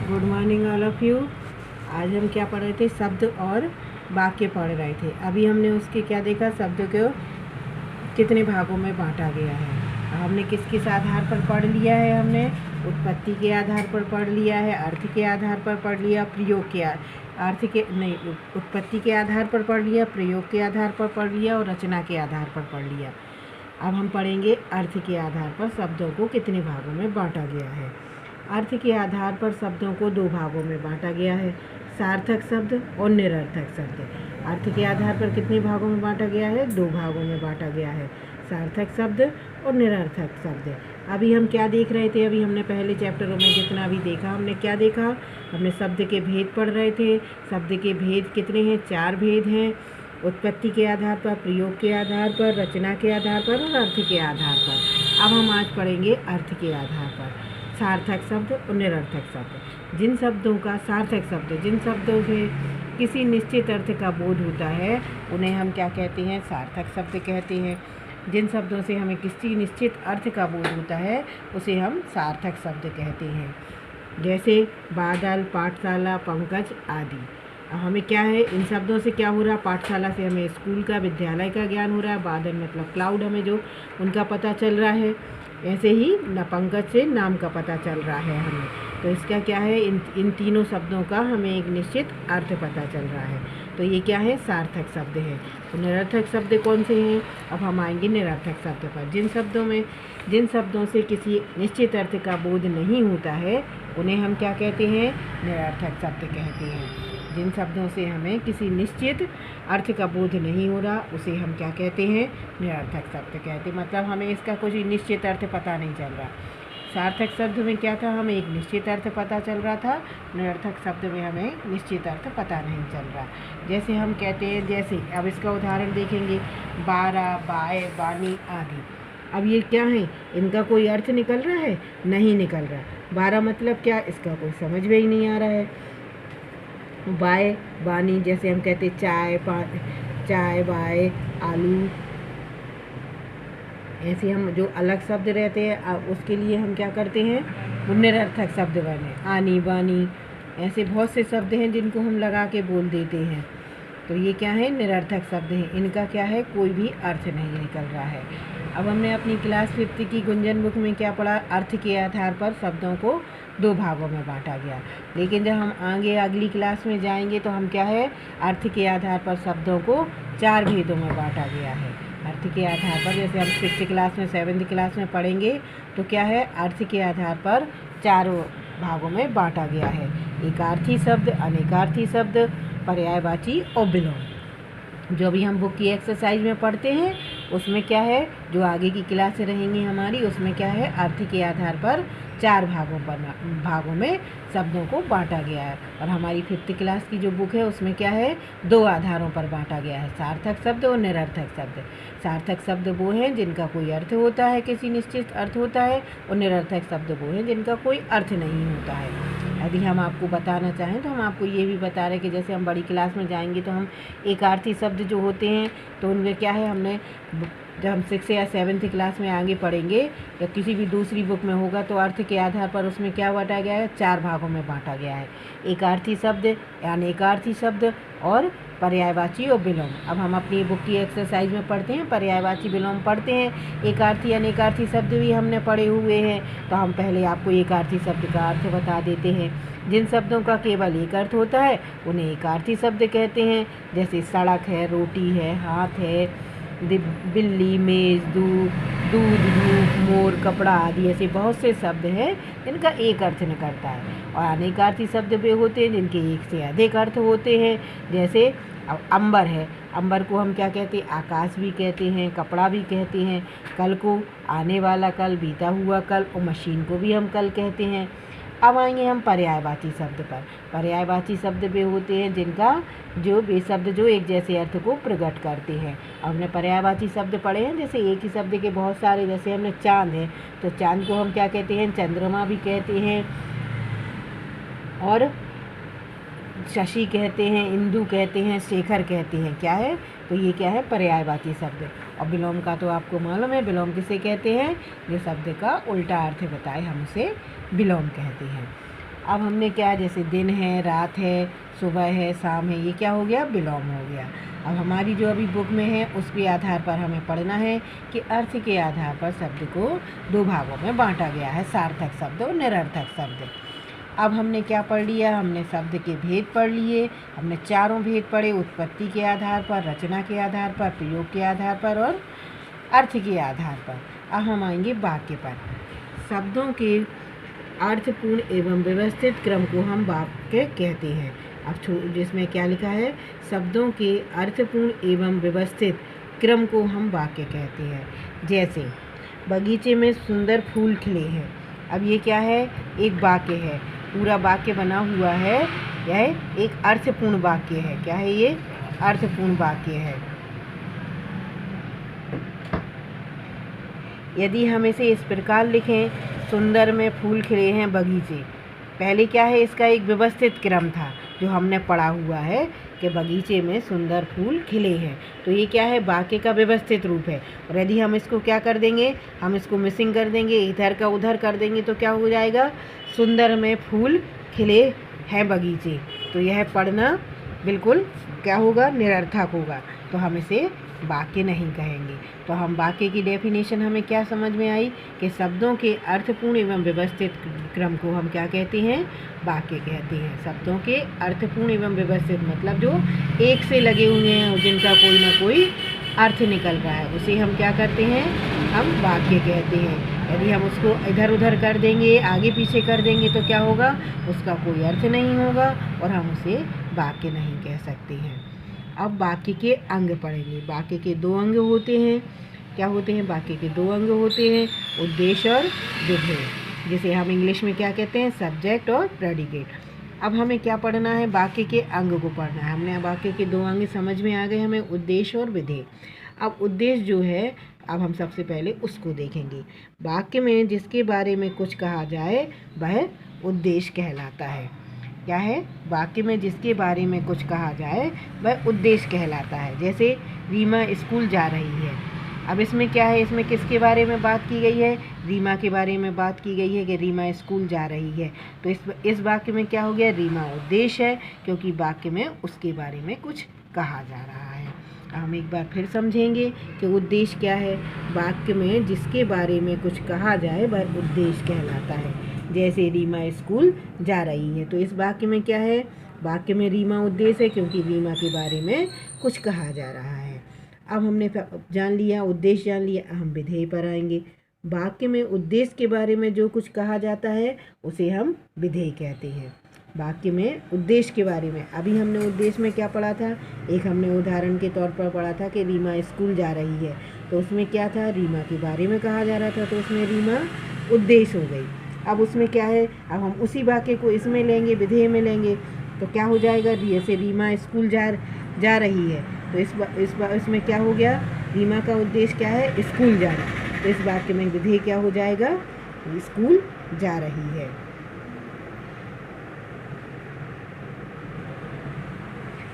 Good morning all of you. आज हम क्या पढ़ रहे थे? शब्द और वाक्य पढ़ रहे थे। अभी हमने उसके क्या देखा, शब्द को कितने भागों में बांटा गया है। हमने किस आधार पर पढ़ लिया है? हमने उत्पत्ति के आधार पर पढ़ लिया है, अर्थ के आधार पर पढ़ लिया, प्रयोग के अर्थ के नहीं, उत्पत्ति के आधार पर पढ़ लिया, प्रयोग के आधार पर पढ़ लिया और रचना के आधार पर पढ़ लिया। अब हम पढ़ेंगे अर्थ के आधार पर शब्दों को कितने भागों में बांटा गया है। अर्थ के आधार पर शब्दों को दो भागों में बांटा गया है, सार्थक शब्द और निरर्थक शब्द। अर्थ के आधार पर कितने भागों में बांटा गया है? दो भागों में बांटा गया है, सार्थक शब्द और निरर्थक शब्द। अभी हम क्या देख रहे थे? अभी हमने पहले चैप्टरों में जितना भी देखा, हमने क्या देखा? हमने शब्द के भेद पढ़ रहे थे। शब्द के भेद कितने हैं? 4 भेद हैं। उत्पत्ति के आधार पर, प्रयोग के आधार पर, रचना के आधार पर और अर्थ के आधार पर। अब हम आज पढ़ेंगे अर्थ के आधार पर सार्थक शब्द और निरर्थक शब्द। जिन शब्दों का सार्थक शब्द, जिन शब्दों से किसी निश्चित अर्थ का बोध होता है, उन्हें हम क्या कहते हैं? सार्थक शब्द कहते हैं। जिन शब्दों से हमें किसी निश्चित अर्थ का बोध होता है, उसे हम सार्थक शब्द कहते हैं। जैसे बादल, पाठशाला, पंकज आदि। अब हमें क्या है, इन शब्दों से क्या हो रहा है? पाठशाला से हमें स्कूल का, विद्यालय का ज्ञान हो रहा है। बादल मतलब क्लाउड, हमें जो उनका पता चल रहा है। ऐसे ही पंकज से नाम का पता चल रहा है हमें। तो इसका क्या है, इन तीनों शब्दों का हमें एक निश्चित अर्थ पता चल रहा है। तो ये क्या है? सार्थक शब्द है। तो निरर्थक शब्द कौन से हैं? अब हम आएंगे निरर्थक शब्द पर। जिन शब्दों से किसी निश्चित अर्थ का बोध नहीं होता है, उन्हें हम क्या कहते हैं? निरर्थक शब्द कहते हैं। जिन शब्दों से हमें किसी निश्चित अर्थ का बोध नहीं हो रहा, उसे हम क्या कहते हैं? निरर्थक शब्द कहते हैं। मतलब हमें इसका कुछ निश्चित अर्थ पता नहीं चल रहा। सार्थक शब्द में क्या था? हमें एक निश्चित अर्थ पता चल रहा था। निरर्थक शब्द में हमें निश्चित अर्थ पता नहीं चल रहा। जैसे हम कहते हैं, जैसे अब इसका उदाहरण देखेंगे, बारह, बाय, बानी आदि। अब ये क्या है? इनका कोई अर्थ निकल रहा है? नहीं निकल रहा। 12 मतलब क्या? इसका कोई समझ में ही नहीं आ रहा है। बाय, बानी, जैसे हम कहते चाय, चाय, बाय, आलू। ऐसे हम जो अलग शब्द रहते हैं, उसके लिए हम क्या करते हैं? वो निरर्थक शब्द बने। आनी, बानी, ऐसे बहुत से शब्द हैं जिनको हम लगा के बोल देते हैं। तो ये क्या है? निरर्थक शब्द हैं। इनका क्या है? कोई भी अर्थ नहीं निकल रहा है। अब हमने अपनी क्लास 5 की गुंजन बुक में क्या पढ़ा? अर्थ के आधार पर शब्दों को 2 भागों में बांटा गया। लेकिन जब हम आगे अगली क्लास में जाएंगे तो हम क्या है? अर्थ के आधार पर शब्दों को 4 भेदों में बांटा गया है। अर्थ के आधार पर, जैसे हम 6th क्लास में, 7th क्लास में पढ़ेंगे, तो क्या है? अर्थ के आधार पर 4 भागों में बांटा गया है। एकार्थी शब्द, अनेकार्थी शब्द, पर्यायवाची और विलोम। जो भी हम बुक की एक्सरसाइज में पढ़ते हैं, उसमें क्या है? जो आगे की क्लासें रहेंगी हमारी, उसमें क्या है? अर्थ के आधार पर 4 भागों में शब्दों को बांटा गया है। और हमारी 5th क्लास की जो बुक है, उसमें क्या है? 2 आधारों पर बांटा गया है, सार्थक शब्द और निरर्थक शब्द। सार्थक शब्द वो हैं जिनका कोई अर्थ होता है, किसी निश्चित अर्थ होता है, और निरर्थक शब्द वो हैं जिनका कोई अर्थ नहीं होता है। यदि हम आपको बताना चाहें तो हम आपको ये भी बता रहे हैं कि जैसे हम बड़ी क्लास में जाएंगे तो हम एकार्थी शब्द जो होते हैं, तो उनमें क्या है? हमने जब हम 6th या 7th क्लास में आगे पढ़ेंगे या किसी भी दूसरी बुक में होगा, तो अर्थ के आधार पर उसमें क्या बांटा गया है? 4 भागों में बांटा गया है। एकार्थी शब्द, अनेकार्थी शब्द और पर्यायवाची और विलोम। अब हम अपनी बुक की एक्सरसाइज में पढ़ते हैं, पर्यायवाची, विलोम पढ़ते हैं। एकार्थी, अनेकार्थी शब्द भी हमने पढ़े हुए हैं। तो हम पहले आपको एकार्थी शब्द का अर्थ बता देते हैं। जिन शब्दों का केवल एक अर्थ होता है, उन्हें एकार्थी शब्द कहते हैं। जैसे सड़क है, रोटी है, हाथ है, बिल्ली, मेज़, दूध, धूप, मोर, कपड़ा आदि। ऐसे बहुत से शब्द हैं जिनका एक अर्थ निकलता है। और अनेकार्थी शब्द वे होते हैं जिनके एक से अधिक अर्थ होते हैं। जैसे अंबर है, अंबर को हम क्या कहते हैं? आकाश भी कहते हैं, कपड़ा भी कहते हैं। कल को आने वाला कल, बीता हुआ कल, और मशीन को भी हम कल कहते हैं। अब आएंगे हम पर्यायवाची शब्द पर। पर्यायवाची शब्द वे होते हैं जिनका वे शब्द जो एक जैसे अर्थ को प्रकट करते हैं। अब हमने पर्यायवाची शब्द पढ़े हैं, जैसे एक ही शब्द के बहुत सारे। जैसे हमने चाँद है, तो चाँद को हम क्या कहते हैं? चंद्रमा भी कहते हैं, और शशि कहते हैं, इंदु कहते हैं, शेखर कहते हैं। क्या है? तो ये क्या है? पर्यायवाची शब्द। और विलोम का तो आपको मालूम है, विलोम किसे कहते हैं? जो शब्द का उल्टा अर्थ बताए, हम उसे विलोम कहते हैं। अब हमने क्या, जैसे दिन है, रात है, सुबह है, शाम है, ये क्या हो गया, विलोम हो गया। अब हमारी जो अभी बुक में है उसके आधार पर हमें पढ़ना है कि अर्थ के आधार पर शब्द को 2 भागों में बांटा गया है, सार्थक शब्द और निरर्थक शब्द। अब हमने क्या पढ़ लिया, हमने शब्द के भेद पढ़ लिए, हमने चारों भेद पढ़े, उत्पत्ति के आधार पर, रचना के आधार पर, प्रयोग के आधार पर और अर्थ के आधार पर। अब हम आएंगे वाक्य पर। शब्दों के अर्थपूर्ण एवं व्यवस्थित क्रम को हम वाक्य कहते हैं। अब जिसमें क्या लिखा है, शब्दों के अर्थपूर्ण एवं व्यवस्थित क्रम को हम वाक्य कहते हैं। जैसे बगीचे में सुंदर फूल खिले हैं। अब ये क्या है, एक वाक्य है, पूरा वाक्य बना हुआ है, यह एक अर्थपूर्ण वाक्य है। क्या है ये, अर्थपूर्ण वाक्य है। यदि हम इसे इस प्रकार लिखें, सुंदर में फूल खिले हैं बगीचे, पहले क्या है, इसका एक व्यवस्थित क्रम था जो हमने पढ़ा हुआ है कि बगीचे में सुंदर फूल खिले हैं, तो ये क्या है, वाक्य का व्यवस्थित रूप है। और यदि हम इसको क्या कर देंगे, हम इसको मिसिंग कर देंगे, इधर का उधर कर देंगे, तो क्या हो जाएगा, सुंदर में फूल खिले हैं बगीचे, तो यह पढ़ना बिल्कुल क्या होगा, निरर्थक होगा, तो हम इसे वाक्य नहीं कहेंगे। तो हम वाक्य की डेफिनेशन हमें क्या समझ में आई कि शब्दों के अर्थपूर्ण एवं व्यवस्थित क्रम को हम क्या कहते हैं, वाक्य कहते हैं। शब्दों के अर्थपूर्ण एवं व्यवस्थित मतलब जो एक से लगे हुए हैं और जिनका कोई ना कोई अर्थ निकल रहा है, उसे हम क्या करते हैं, हम वाक्य कहते हैं। यदि हम उसको इधर उधर कर देंगे, आगे पीछे कर देंगे, तो क्या होगा, उसका कोई अर्थ नहीं होगा और हम उसे वाक्य नहीं कह सकते हैं। अब वाक्य के अंग पढ़ेंगे। वाक्य के 2 अंग होते हैं। क्या होते हैं, वाक्य के 2 अंग होते हैं, उद्देश्य और विधेय, जिसे हम इंग्लिश में क्या कहते हैं, सब्जेक्ट और प्रेडिकेट। अब हमें क्या पढ़ना है, वाक्य के अंग को पढ़ना है। हमने वाक्य के 2 अंग समझ में आ गए हमें, उद्देश्य और विधेय। अब उद्देश्य जो है, अब हम सबसे पहले उसको देखेंगे। वाक्य में जिसके बारे में कुछ कहा जाए वह उद्देश्य कहलाता है। क्या है, वाक्य में जिसके बारे में कुछ कहा जाए वह उद्देश्य कहलाता है। जैसे रीमा स्कूल जा रही है। अब इसमें क्या है, इसमें किसके बारे में बात की गई है, रीमा के बारे में बात की गई है कि रीमा स्कूल जा रही है। तो इस वाक्य में क्या हो गया, रीमा उद्देश्य है, क्योंकि वाक्य में उसके बारे में कुछ कहा जा रहा है। हम एक बार फिर समझेंगे कि उद्देश्य क्या है। वाक्य में जिसके बारे में कुछ कहा जाए वह उद्देश्य कहलाता है। जैसे रीमा स्कूल जा रही है, तो इस वाक्य में क्या है, वाक्य में रीमा उद्देश्य है, क्योंकि रीमा के बारे में कुछ कहा जा रहा है। अब हमने जान लिया, उद्देश्य जान लिया, हम विधेय पर आएंगे। वाक्य में उद्देश्य के बारे में जो कुछ कहा जाता है उसे हम विधेय कहते हैं। वाक्य में उद्देश्य के बारे में, अभी हमने उद्देश्य में क्या पढ़ा था, एक हमने उदाहरण के तौर पर पढ़ा था कि रीमा स्कूल जा रही है, तो उसमें क्या था, रीमा के बारे में कहा जा रहा था, तो उसमें रीमा उद्देश्य हो गई। अब उसमें क्या है, अब हम उसी वाक्य को इसमें लेंगे, विधेय में लेंगे, तो क्या हो जाएगा, जैसे रीमा स्कूल जा रही है, तो इसमें क्या हो गया, रीमा का उद्देश्य क्या है, स्कूल जाना, तो इस वाक्य में विधेय क्या हो जाएगा, स्कूल जा रही है।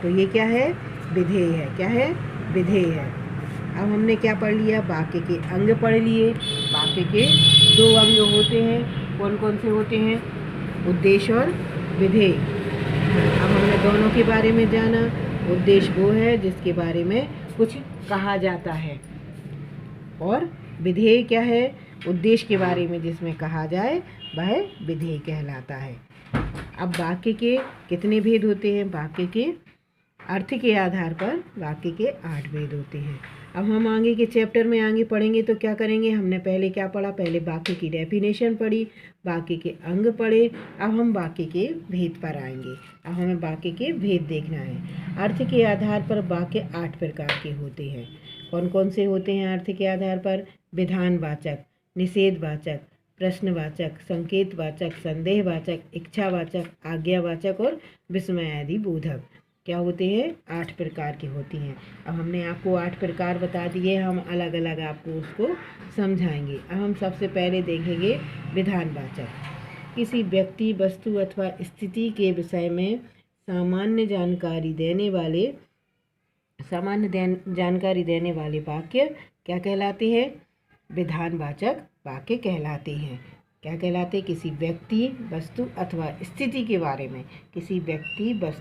तो ये क्या है, विधेय है। क्या है, विधेय है। अब हमने क्या पढ़ लिया, वाक्य के अंग पढ़ लिए। वाक्य के 2 अंग होते हैं, कौन कौन से होते हैं, उद्देश्य और विधेय। अब हमने दोनों के बारे में जाना। उद्देश्य वो है जिसके बारे में कुछ कहा जाता है, और विधेय क्या है, उद्देश्य के बारे में जिसमें कहा जाए वह विधेय कहलाता है। अब वाक्य के कितने भेद होते हैं, वाक्य के अर्थ के आधार पर वाक्य के 8 भेद होते हैं। अब हम आगे के चैप्टर में आगे पढ़ेंगे तो क्या करेंगे, हमने पहले क्या पढ़ा, पहले वाक्य की डेफिनेशन पढ़ी, वाक्य के अंग पढ़े। अब हम वाक्य के भेद पर आएंगे। अब हमें वाक्य के भेद देखना है। अर्थ के आधार पर वाक्य 8 प्रकार के होते हैं। कौन कौन से होते हैं अर्थ के आधार पर, विधानवाचक, निषेधवाचक, प्रश्नवाचक, संकेतवाचक, संदेहवाचक, इच्छावाचक, आज्ञावाचक और विस्मयादि बोधक। क्या होते हैं, 8 प्रकार की होती हैं। अब हमने आपको 8 प्रकार बता दिए, हम अलग अलग आपको उसको समझाएंगे। अब हम सबसे पहले देखेंगे विधानवाचक। किसी व्यक्ति, वस्तु अथवा स्थिति के विषय में सामान्य जानकारी देने वाले वाक्य क्या कहलाते हैं, विधानवाचक वाक्य कहलाते हैं। क्या कहलाते? किसी व्यक्ति, वस्तु अथवा स्थिति के बारे में। किसी व्यक्ति, वस्तु